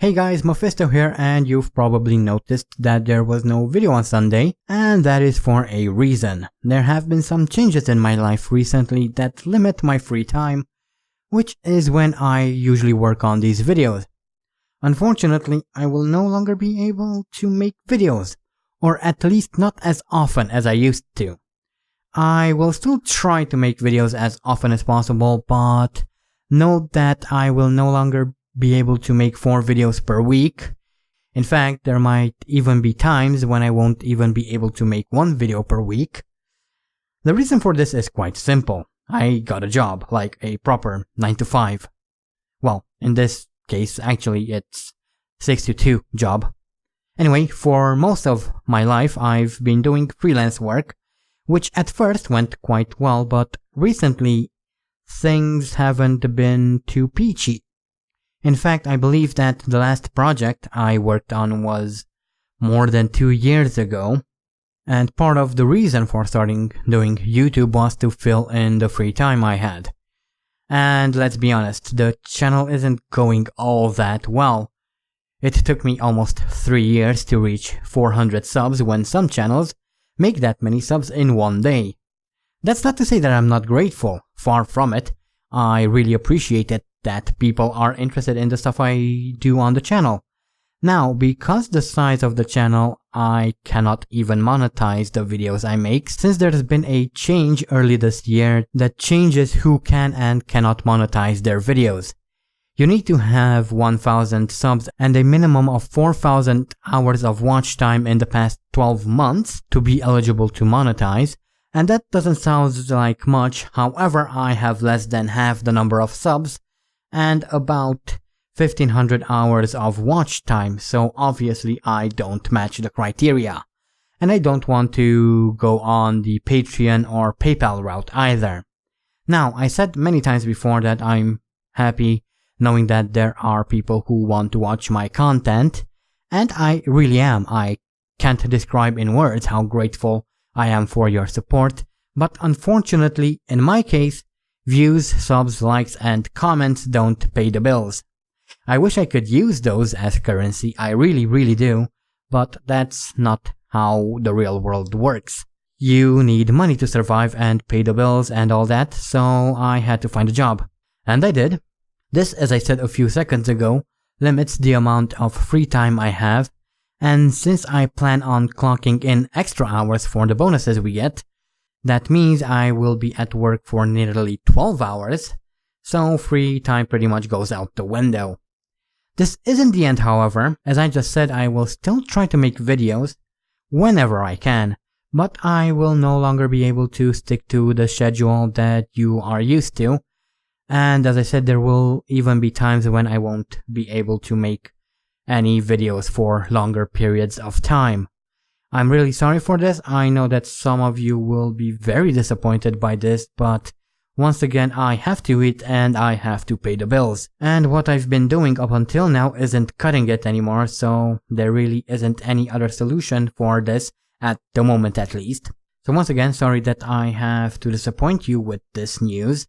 Hey guys, Mephisto here, and you've probably noticed that there was no video on Sunday, and that is for a reason. There have been some changes in my life recently that limit my free time, which is when I usually work on these videos. Unfortunately, I will no longer be able to make videos, or at least not as often as I used to. I will still try to make videos as often as possible, but note that I will no longer be able to make 4 videos per week. In fact, there might even be times when I won't even be able to make 1 video per week. The reason for this is quite simple. I got a job, like a proper 9 to 5. Well, in this case, actually, it's 6 to 2 job. Anyway, for most of my life, I've been doing freelance work, which at first went quite well, but recently, things haven't been too peachy. In fact, I believe that the last project I worked on was more than 2 years ago, and part of the reason for starting doing YouTube was to fill in the free time I had. And let's be honest, the channel isn't going all that well. It took me almost 3 years to reach 400 subs when some channels make that many subs in 1 day. That's not to say that I'm not grateful, far from it. I really appreciate it that people are interested in the stuff I do on the channel. Now, because the size of the channel, I cannot even monetize the videos I make, since there's been a change early this year that changes who can and cannot monetize their videos. You need to have 1,000 subs and a minimum of 4,000 hours of watch time in the past 12 months to be eligible to monetize. And that doesn't sound like much, however I have less than half the number of subs and about 1,500 hours of watch time, so obviously I don't match the criteria. And I don't want to go on the Patreon or PayPal route either. Now, I said many times before that I'm happy knowing that there are people who want to watch my content, and I really am. I can't describe in words how grateful I am for your support, but unfortunately, in my case, views, subs, likes, and comments don't pay the bills. I wish I could use those as currency, I really do, but that's not how the real world works. You need money to survive and pay the bills and all that, so I had to find a job. And I did. This, as I said a few seconds ago, limits the amount of free time I have, and since I plan on clocking in extra hours for the bonuses we get, that means I will be at work for nearly 12 hours, so free time pretty much goes out the window. This isn't the end, however. As I just said, I will still try to make videos whenever I can, but I will no longer be able to stick to the schedule that you are used to, and as I said, there will even be times when I won't be able to make any videos for longer periods of time. I'm really sorry for this. I know that some of you will be very disappointed by this, but once again, I have to eat and I have to pay the bills. And what I've been doing up until now isn't cutting it anymore, so there really isn't any other solution for this, at the moment at least. So once again, sorry that I have to disappoint you with this news,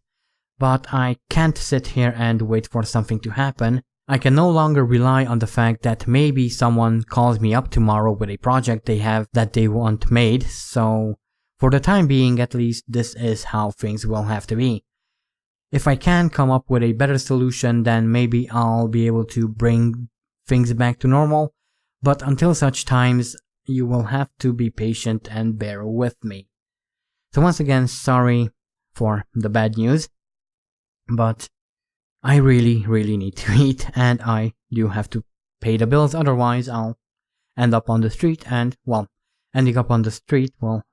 but I can't sit here and wait for something to happen. I can no longer rely on the fact that maybe someone calls me up tomorrow with a project they have that they want made, so for the time being at least, this is how things will have to be. If I can come up with a better solution, then maybe I'll be able to bring things back to normal, but until such times, you will have to be patient and bear with me. So once again, sorry for the bad news, but I really need to eat, and I do have to pay the bills, otherwise I'll end up on the street, and, well, ending up on the street will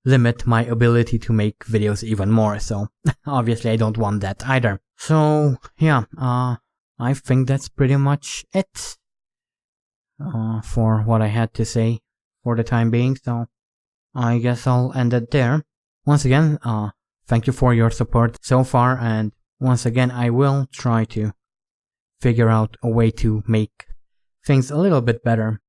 limit my ability to make videos even more, so obviously I don't want that either. So, yeah, I think that's pretty much it for what I had to say for the time being, so I guess I'll end it there. Once again, thank you for your support so far, and once again, I will try to figure out a way to make things a little bit better